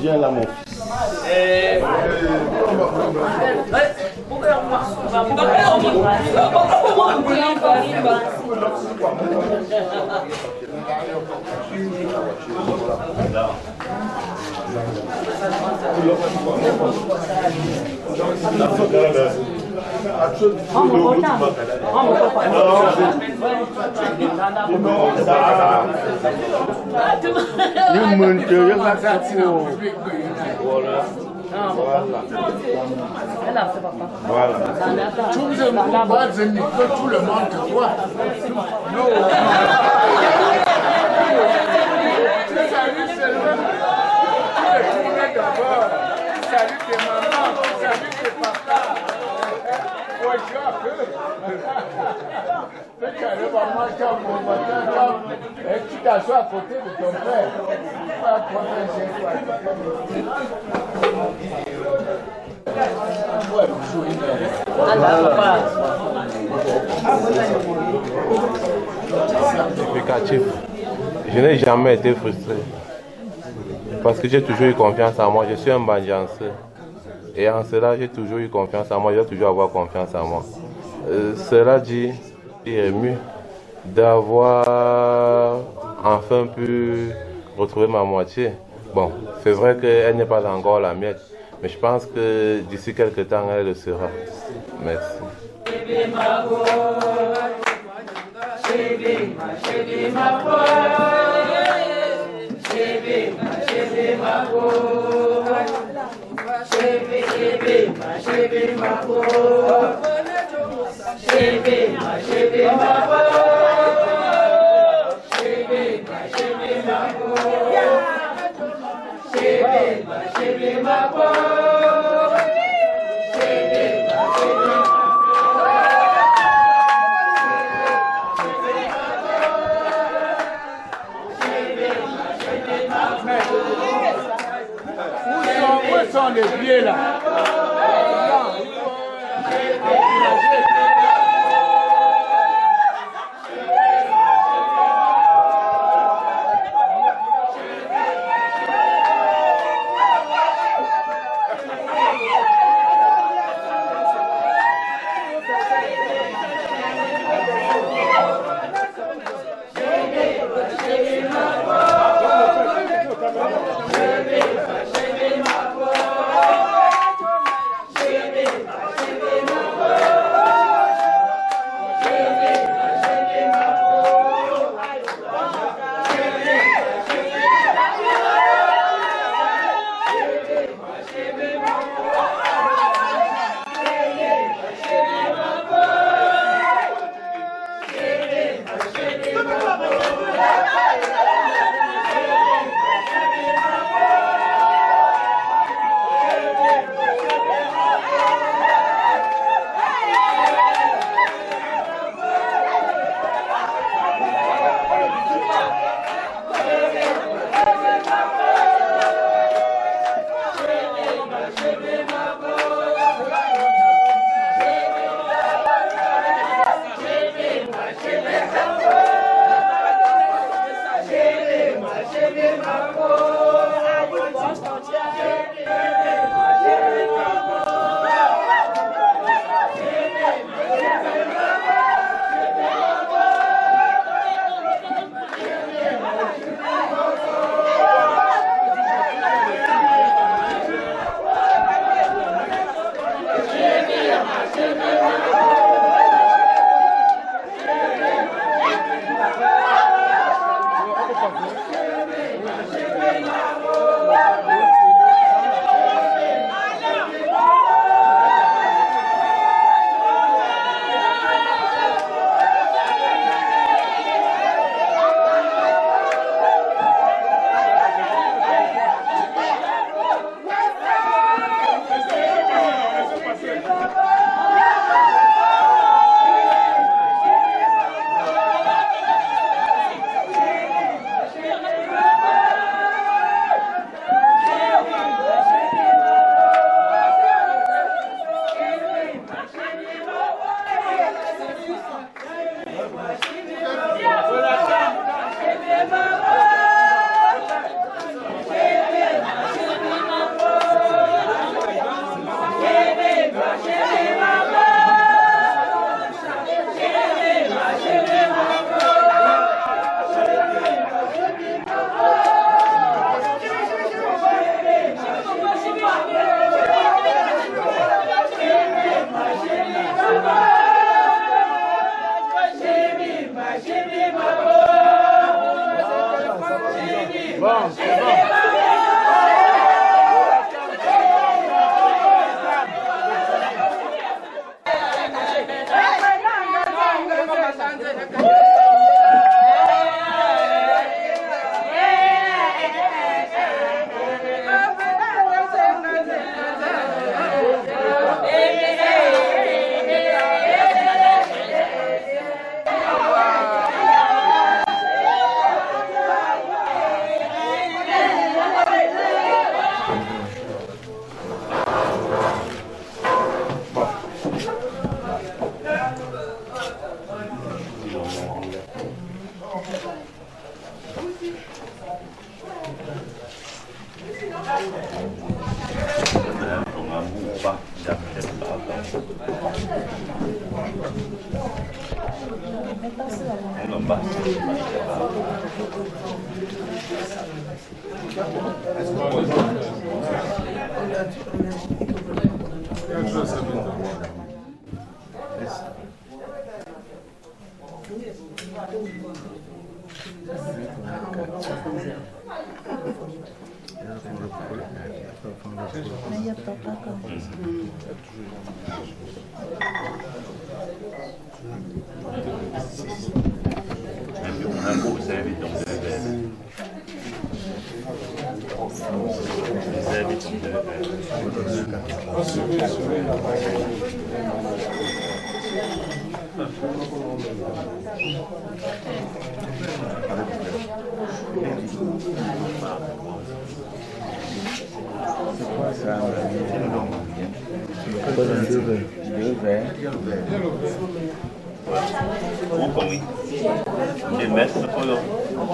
Viens là, mon fils. Voilà. Tout le monde te voit. Non. Salut seulement. D'abord. Salut tes mamans. Salut tes papas. Tu t'assois à côté de ton père. Explicatif. Je n'ai jamais été frustré parce que j'ai toujours eu confiance en moi. Je suis un bandianceur et en cela j'ai toujours eu confiance en moi. Je dois toujours avoir confiance en moi. Cela dit, il est mieux d'avoir enfin pu retrouver ma moitié. Bon, c'est vrai qu'elle n'est pas encore la mienne, mais je pense que d'ici quelques temps, elle le sera. Merci. Où sont les pieds là? Un beau service donc de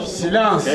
Silence.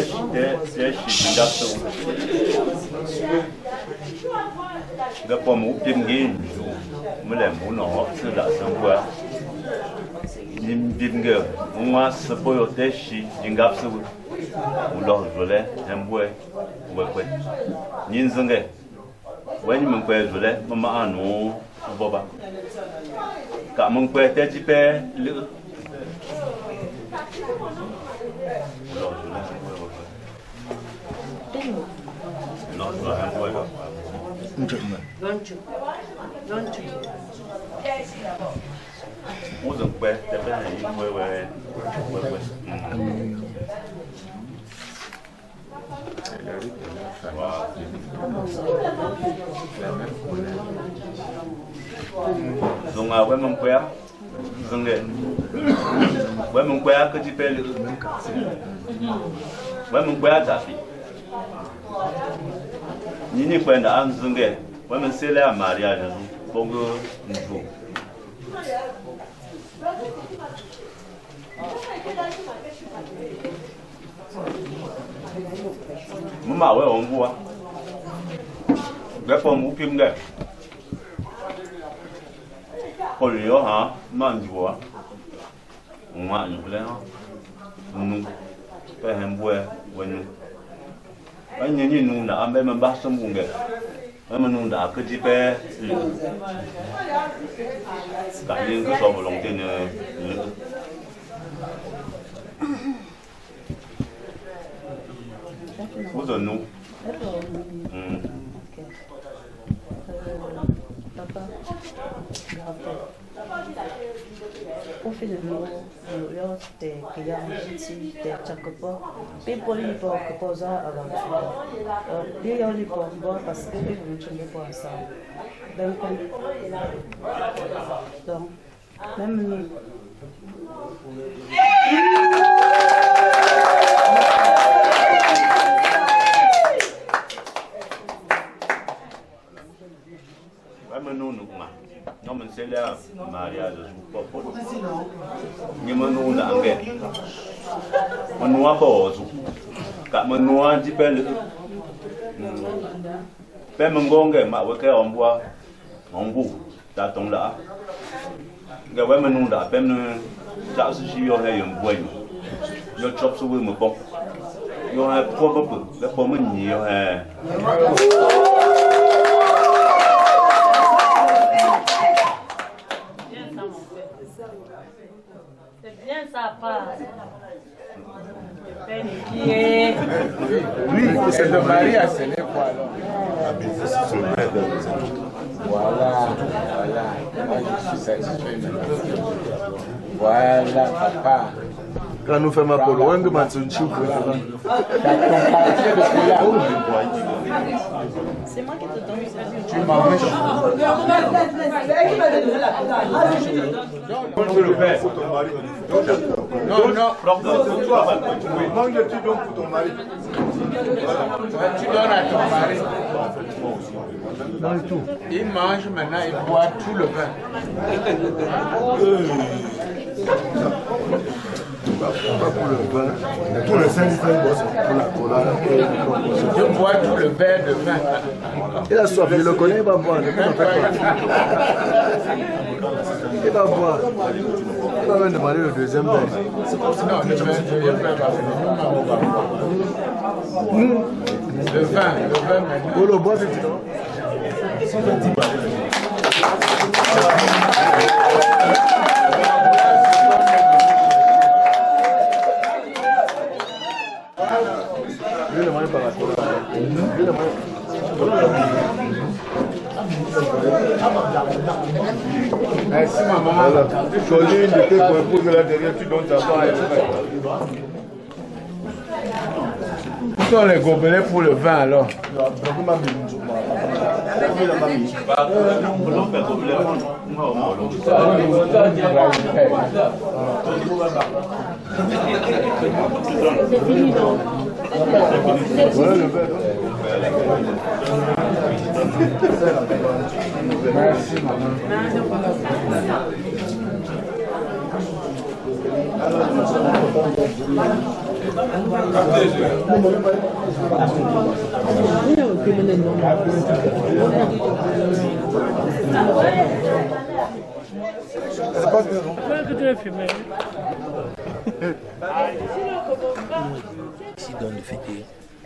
Nini kwenda anzunge wamensele ya mariage bongo nfu mama we ombua gapo mupimge polio ha manjua mwa nyule nu pehembwe wenu anh nhìn nung đã bên mình bắt xong cùng kìa mình nung đã cứ chỉ bé cả những cái số một lòng tiền có giờ nung Au fait de l'eau, de Kiyanchi, de Chakopo, puis pour les porcs que posa avant tout. Puis il y a les porcs parce que les gens ne sont pas ensemble. Donc, même nous. Nó mình sẽ là Maria rồi chụp bộ nhưng mà nu là nghe mà nu có chụp cả mà nu chỉ bên bên mình ngon cái mà với cái ông bu đã tổng đã cái bên mình nu đã bên đã sử dụng hay dùng quay nó chụp số một bông nó hay phô bắp cái phô mình nhiều hay Bien sympa. Oui, c'est de Maria, ce n'est pas alors. Voilà, voilà. Moi, je suis satisfait maintenant. Voilà, papa. Quand nous faisons ma polo, on demande si tu veux. C'est moi qui te donne ça. Tu manges. Non, non. Mange tu donnes pour ton mari. Tu donnes à ton mari. Il mange maintenant, il boit tout le vin. Pas pour le vin. Tous les 5 litres pour la cola. Je bois tout le verre de vin. Il a soif, je le connais, il va boire. Ne t'en fais pas. Il va boire. Il va même demander le deuxième verre. Le vin. Pour le bois, c'est tout. Je vais demander par la cola. Merci maman. Voilà. Choisis une de tes coins là derrière, tu donnes ta part à elle. Où sont les gobelets pour le vin alors? Merci maman. Ici, dans le fait que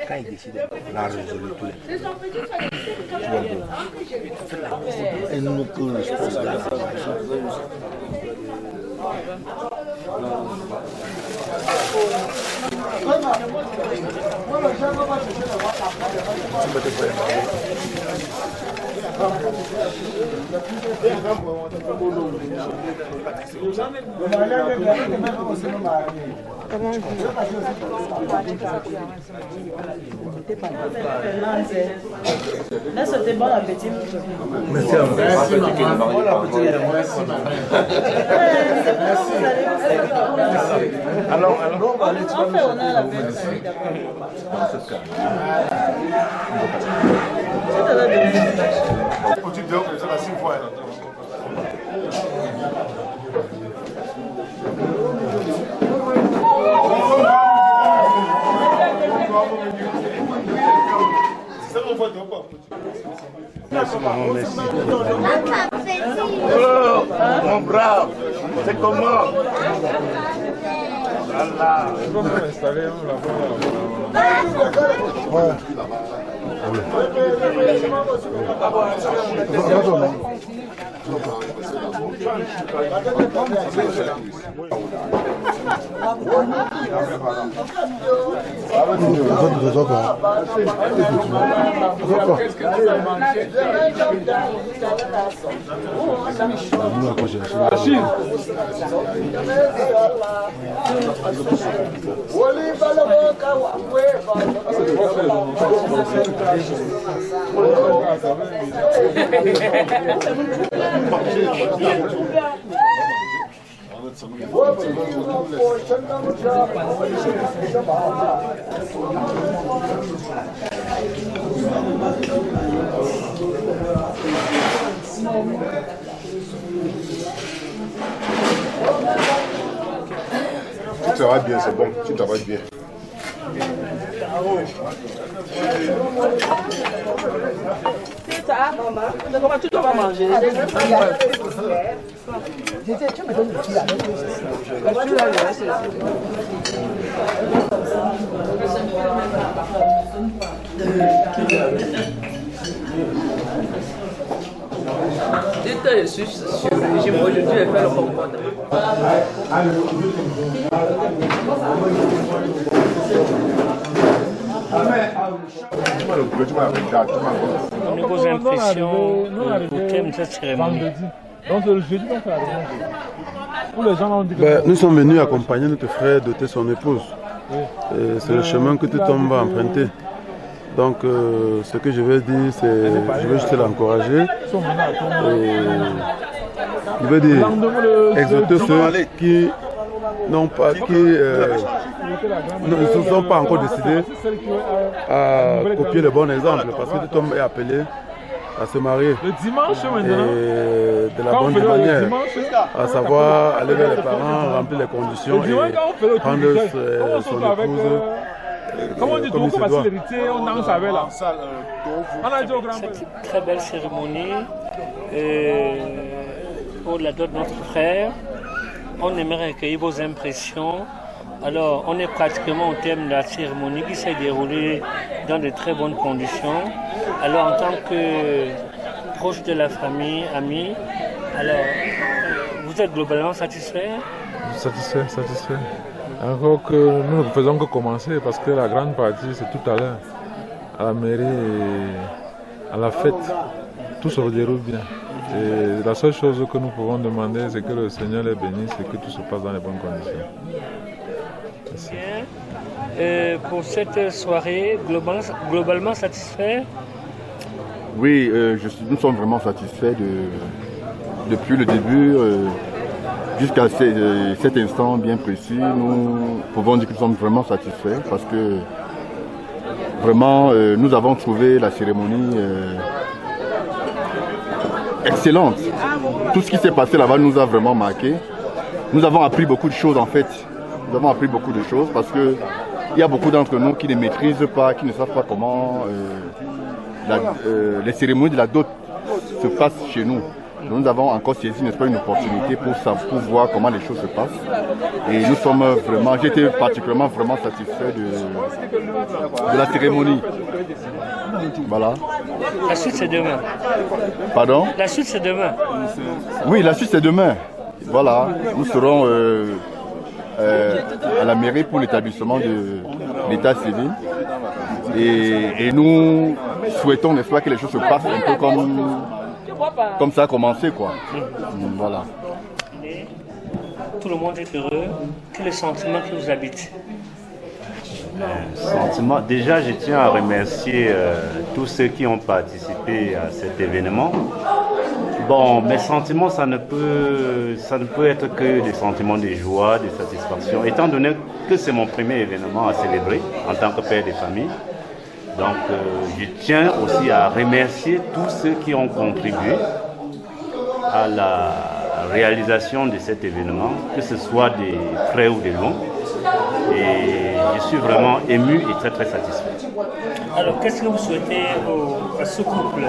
quand il décide, on a résolu tout. Et nous, que je pense que la C'était bon appétit. Merci à vous. Merci maman. Bon appétit. Merci maman. Alors, On fait honneur à la fête. tu dors comme ça la 6 fois. Merci maman, merci. Oh, mon brave, c'est comment? Voilà. Tu travailles bien, c'est bon, tu travailles bien. Comment tu dois manger? Je suis sur le régime, aujourd'hui je vais faire le compote. Vos impressions au thème de cette cérémonie. Donc le jeudi, donc ça où les gens ont dit Ben, nous sommes venus accompagner notre frère doter son épouse. C'est le chemin que tout homme va emprunter. Donc ce que je veux dire, c'est je veux juste l'encourager. Je veux dire exhorter ceux qui n'ont pas, ne se sont pas encore décidés à copier le bon exemple, parce que tout homme est appelé à se marier le dimanche et de la bonne manière, à savoir aller vers les parents, remplir les conditions et prendre son épouse comment on dit comme il se doit. l'héritier, on danse avec là. On a dit au grand C'est une très belle cérémonie. pour la dot de notre frère. On aimerait recueillir vos impressions. Alors, on est pratiquement au terme de la cérémonie qui s'est déroulée dans de très bonnes conditions. Alors, en tant que proche de la famille, ami, alors, vous êtes globalement satisfait? Satisfait. Encore que nous ne faisons que commencer parce que la grande partie, c'est tout à l'heure. À la mairie et à la fête, tout se déroule bien. Et la seule chose que nous pouvons demander, c'est que le Seigneur les bénisse et que tout se passe dans les bonnes conditions. Bien. Pour cette soirée, globalement satisfait? Oui, nous sommes vraiment satisfaits depuis le début jusqu'à cet instant bien précis. Nous pouvons dire que nous sommes vraiment satisfaits parce que vraiment nous avons trouvé la cérémonie excellente. Tout ce qui s'est passé là-bas nous a vraiment marqué. Nous avons appris beaucoup de choses en fait. Nous avons appris beaucoup de choses parce que il y a beaucoup d'entre nous qui ne maîtrisent pas, qui ne savent pas comment les cérémonies de la dot se passent chez nous. Nous avons encore saisi, n'est-ce pas, une opportunité pour voir comment les choses se passent. Et nous sommes vraiment, j'étais particulièrement vraiment satisfait de la cérémonie. Voilà. La suite c'est demain. Pardon? La suite c'est demain. Oui, la suite c'est demain. Voilà, nous serons à la mairie pour l'établissement de l'état civil. Et nous souhaitons, n'est-ce pas, que les choses se passent un peu comme ça a commencé, quoi. Voilà. Tout le monde est heureux. Quel est le sentiment qui vous habite? Sentiment. Déjà, je tiens à remercier tous ceux qui ont participé à cet événement. Bon, mes sentiments, ça ne peut être que des sentiments de joie, de satisfaction, étant donné que c'est mon premier événement à célébrer en tant que père de famille. Donc, je tiens aussi à remercier tous ceux qui ont contribué à la réalisation de cet événement, que ce soit des près ou des loin. Et je suis vraiment ému et très très satisfait. Alors, qu'est-ce que vous souhaitez à ce couple?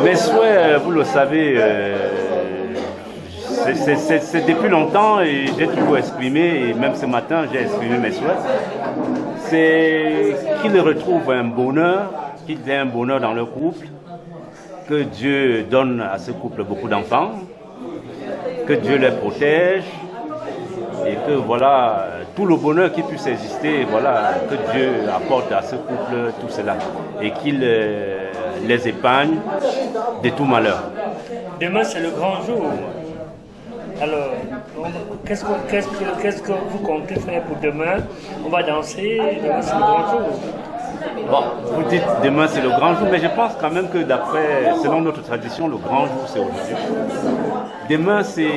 Mes souhaits, vous le savez, c'est depuis longtemps et j'ai toujours exprimé, et même ce matin j'ai exprimé mes souhaits. C'est qu'ils retrouvent un bonheur, qu'ils aient un bonheur dans leur couple, que Dieu donne à ce couple beaucoup d'enfants, que Dieu les protège et que voilà, tout le bonheur qui puisse exister, voilà, que Dieu apporte à ce couple tout cela et qu'il les épargne de tout malheur. Demain c'est le grand jour. Alors, qu'est-ce que vous comptez faire pour demain? On va danser, demain c'est le grand jour. Bon, vous dites demain c'est le grand jour, mais je pense quand même que selon notre tradition, le grand jour c'est aujourd'hui. Demain c'est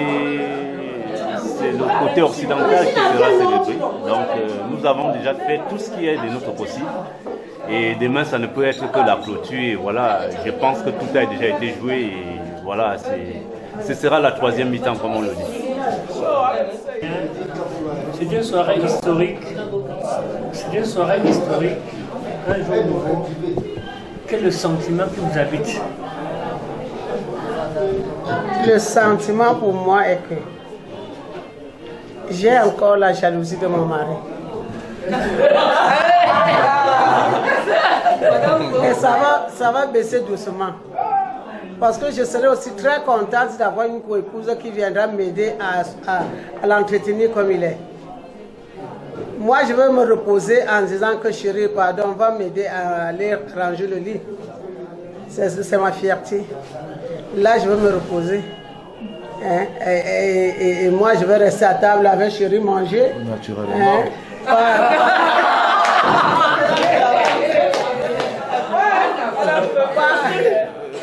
le côté occidental qui sera célébré. Donc nous avons déjà fait tout ce qui est de notre possible. Et demain ça ne peut être que la clôture. Et voilà, je pense que tout a déjà été joué et voilà, ce sera la troisième mi-temps comme on le dit. C'est une soirée historique. C'est une soirée historique. Un jour nouveau. Quel est le sentiment qui vous habite? Le sentiment pour moi est que j'ai encore la jalousie de mon mari. Et ça va baisser doucement. Parce que je serai aussi très contente d'avoir une co-épouse qui viendra m'aider à l'entretenir comme il est. Moi, je vais me reposer en disant que chérie, pardon, va m'aider à aller ranger le lit. C'est ma fierté. Là, je vais me reposer. Hein? Et moi, je vais rester à table avec chérie manger. Naturellement. Hein?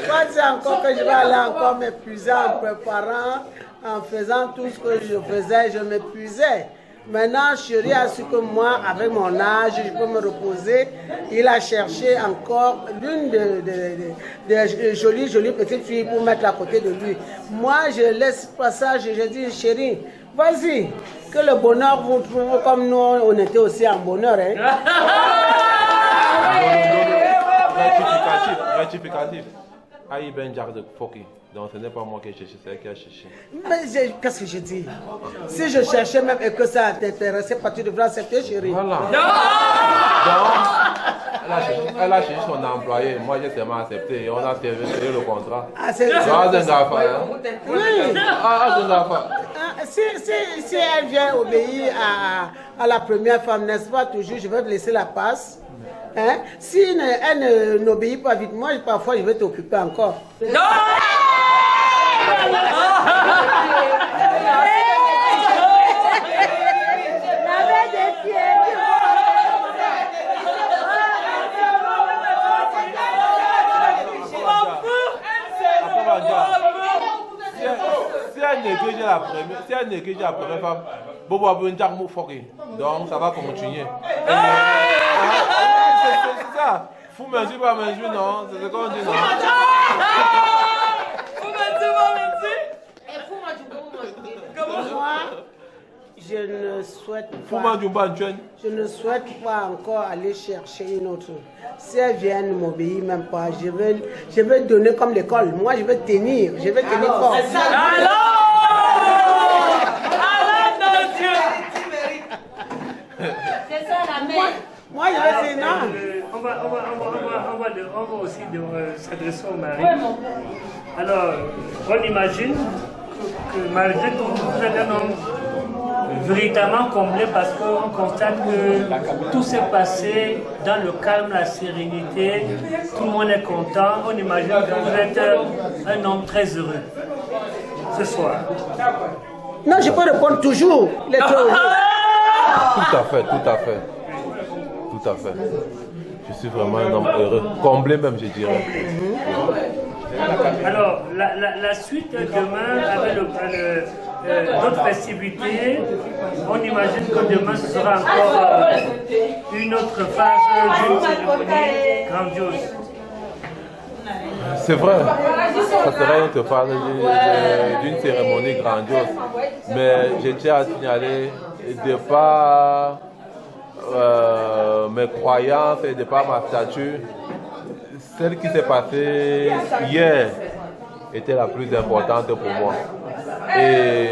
Pas dire encore que je vais aller encore m'épuiser en préparant, en faisant tout ce que je faisais, je m'épuisais. Maintenant, chérie a su que moi, avec mon âge, je peux me reposer. Il a cherché encore l'une de jolies petites filles pour mettre à côté de lui. Moi, je laisse passage, je dis, chérie, vas-y, que le bonheur vous trouve comme nous, on était aussi en bonheur. Hein? Rectificatif. Aïe Ben Jack de Foki. Donc ce n'est pas moi qui ai cherché, c'est elle qui a cherché. Mais qu'est-ce que je dis? Si je cherchais même et que ça t'intéressait pas, tu devrais accepter, chérie. Voilà. Donc, elle a cherché son employé. Moi, j'ai seulement accepté et on a servi le contrat. Ah, c'est ça. Oui. Si elle vient obéir à la première femme, n'est-ce pas, toujours, je vais te laisser la passe. Hein? Si elle n'obéit pas vite, moi, parfois, je vais t'occuper encore. Non! Si elle néglige la première femme, donc ça va continuer. C'est ça. Fou mesure pas mesure, non? C'est ce qu'on dit, non? Moi, je ne souhaite pas encore aller chercher une autre. Si elle vient ne m'obéir même pas, je vais donner comme l'école. Moi, je vais tenir fort. Moi, je vais dire non. On va aussi s'adresser au mari. Alors, on imagine que malgré tout, vous êtes un homme véritablement comblé parce qu'on constate que tout s'est passé dans le calme, la sérénité, tout le monde est content. On imagine que vous êtes un homme très heureux ce soir. Non, je peux répondre toujours. Il est trop heureux. Tout à fait. Tout à fait. Je suis vraiment un homme heureux, comblé même, je dirais. Alors, la suite demain, avec d'autres festivités, on imagine que demain ce sera encore une autre phase d'une cérémonie grandiose. C'est vrai, ça serait une autre phase d'une cérémonie grandiose. Mais je tiens à signaler de par mes croyances et de par ma stature, celle qui s'est passée hier était la plus importante pour moi. Et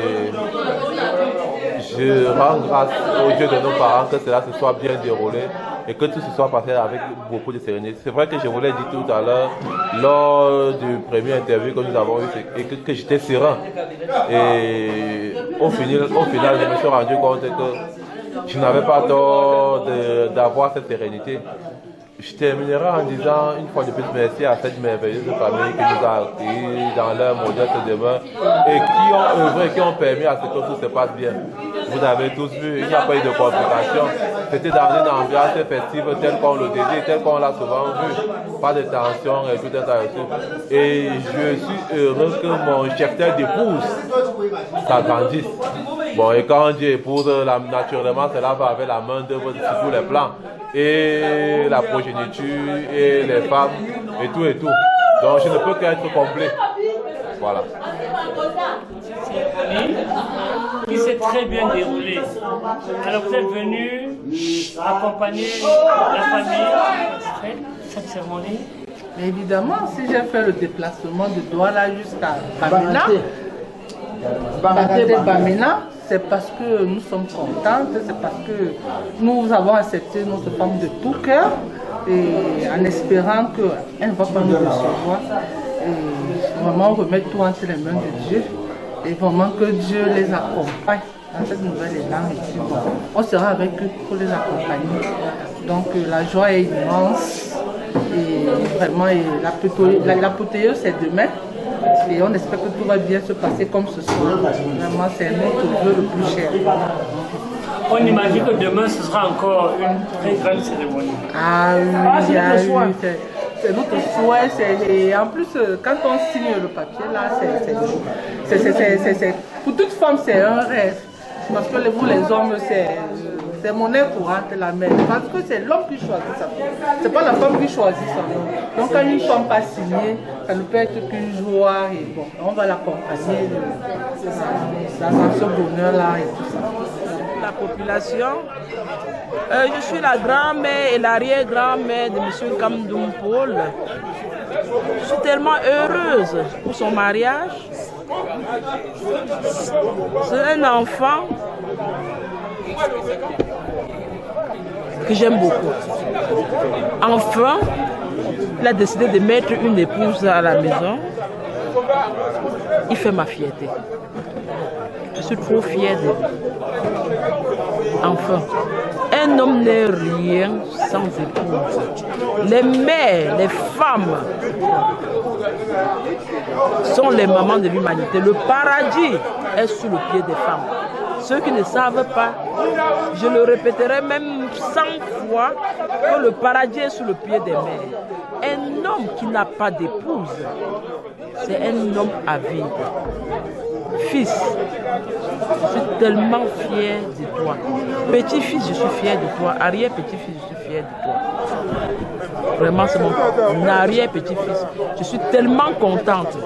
je rends grâce au Dieu de nos parents que cela se soit bien déroulé et que tout se soit passé avec beaucoup de sérénité. C'est vrai que je vous l'ai dit tout à l'heure, lors du premier interview que nous avons eu, que j'étais serein. Et au final, je me suis rendu compte que je n'avais pas tort d'avoir cette sérénité. Je terminerai en disant une fois de plus merci à cette merveilleuse famille qui nous a accueillis dans leur modeste demeure et qui ont œuvré, qui ont permis à ce que tout se passe bien. Vous avez tous vu, il n'y a pas eu de complications. C'était dans une ambiance festive telle qu'on le désire, telle qu'on l'a souvent vu. Pas de tension et tout un tas de choses. Et je suis heureux que mon cheptel d'épouse s'agrandisse. Bon, et quand Dieu épouse, naturellement, cela va avec la main d'œuvre sur tous les plans. Et la progéniture, et les femmes, et tout et tout. Donc je ne peux qu'être complet. Voilà. Qui s'est très bien déroulé. Alors vous êtes venu accompagner la famille cette cérémonie. Mais évidemment, si j'ai fait le déplacement de Douala jusqu'à Bamena, c'est parce que nous sommes contentes, c'est parce que nous avons accepté notre femme de tout cœur et en espérant qu'elle ne va pas nous recevoir. Et vraiment remettre tout entre les mains de Dieu et vraiment que Dieu les accompagne dans cette nouvelle élan. Et bon, on sera avec eux pour les accompagner. Donc la joie est immense et vraiment l'apothéose c'est demain. Et on espère que tout va bien se passer comme ce soir. Vraiment, c'est notre vœu le plus cher. On imagine que demain, ce sera encore une très grande cérémonie. Ah oui, c'est notre souhait. Et en plus, quand on signe le papier, là, pour toute femme, c'est un rêve. Parce que vous, les hommes, c'est monnaie courante, la mère. Parce que c'est l'homme qui choisit sa femme. C'est pas la femme qui choisit son homme. Donc quand une femme pas signée, ça ne peut être qu'une joie. Et bon, on va l'accompagner dans ce bonheur-là et tout ça. La population, je suis la grand-mère et l'arrière-grand-mère de M. Kamdoum Paul. Je suis tellement heureuse pour son mariage. C'est un enfant que j'aime beaucoup. Enfin, il a décidé de mettre une épouse à la maison. Il fait ma fierté. Je suis trop fière de lui. Enfin, un homme n'est rien sans épouse. Les mères, les femmes sont les mamans de l'humanité. Le paradis est sous le pied des femmes. Ceux qui ne savent pas, je le répéterai même 100 fois, que le paradis est sous le pied des mères. Un homme qui n'a pas d'épouse, c'est un homme avide. Fils, je suis tellement fier de toi. Petit-fils, je suis fier de toi. Arrière-petit-fils, je suis fier de toi. Vraiment, c'est mon arrière-petit-fils. Je suis tellement contente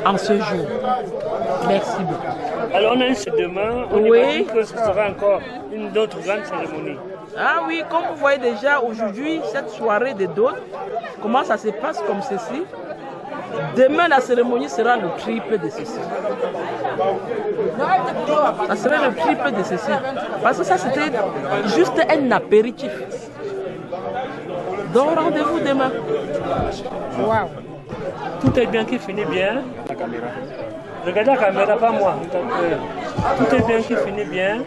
en ce jour. Merci beaucoup. Alors on a eu demain, on imagine que ce sera encore une autre grande cérémonie. Ah oui, comme vous voyez déjà aujourd'hui, cette soirée de dot, comment ça se passe comme ceci. Demain, la cérémonie sera le triple de ceci. Ça serait le triple de ceci. Parce que ça, c'était juste un apéritif. Donc, rendez-vous demain. Wow. Tout est bien qui finit bien. La caméra. Regardez la caméra, pas moi. Tout est bien qui finit bien.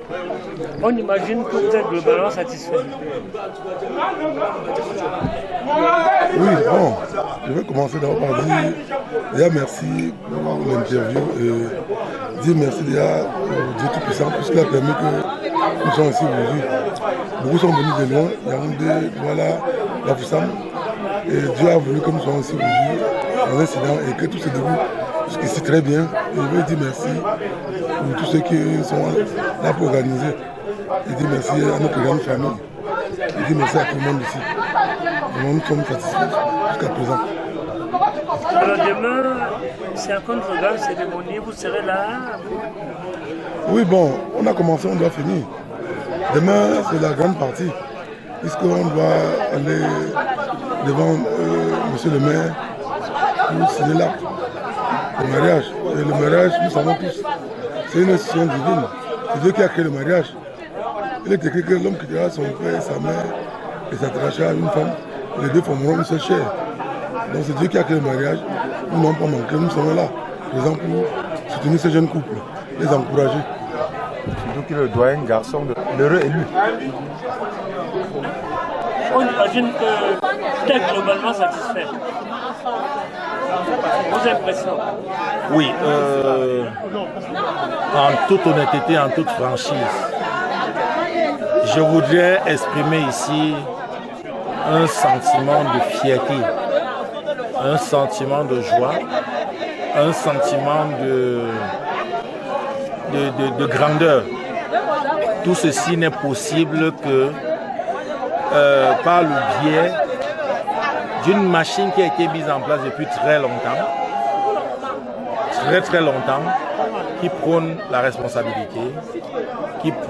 On imagine que vous êtes globalement satisfait. Oui, bon, je vais commencer d'abord par dire déjà merci pour l'interview et dire merci déjà au Dieu Tout-Puissant puisqu'il a permis que nous soyons ici aujourd'hui. Beaucoup sont venus de loin, Yaoundé, Douala, Bafoussam, et Dieu a voulu que nous soyons ici aujourd'hui en incident et que tout se déroule jusqu'ici très bien. Et je veux dire merci pour tous ceux qui sont là pour organiser. Je dis merci à notre grande famille. Je dis merci à tout le monde ici. Nous sommes satisfaits jusqu'à présent. Alors demain, c'est encore une grande cérémonie, vous serez là? Oui, bon, on a commencé, on doit finir. Demain, c'est la grande partie, puisqu'on doit aller devant monsieur le maire pour signer l'acte. Le mariage. Et le mariage, nous savons tous, c'est une institution divine. C'est Dieu qui a créé le mariage. Il est écrit que l'homme quittera son père et sa mère et s'attachera à une femme. Les deux formeront une seule chair. Donc c'est Dieu qui a créé le mariage. Nous n'avons pas manqué, nous sommes là, présents pour soutenir ces jeunes couples, les encourager. Surtout qu'il doit un garçon de l'heureux élu. On imagine que vous êtes globalement satisfait. Vos impressions? Oui, en toute honnêteté, en toute franchise, je voudrais exprimer ici un sentiment de fierté, un sentiment de joie, un sentiment de grandeur. Tout ceci n'est possible que par le biais d'une machine qui a été mise en place depuis très longtemps, qui prône la responsabilité, qui prône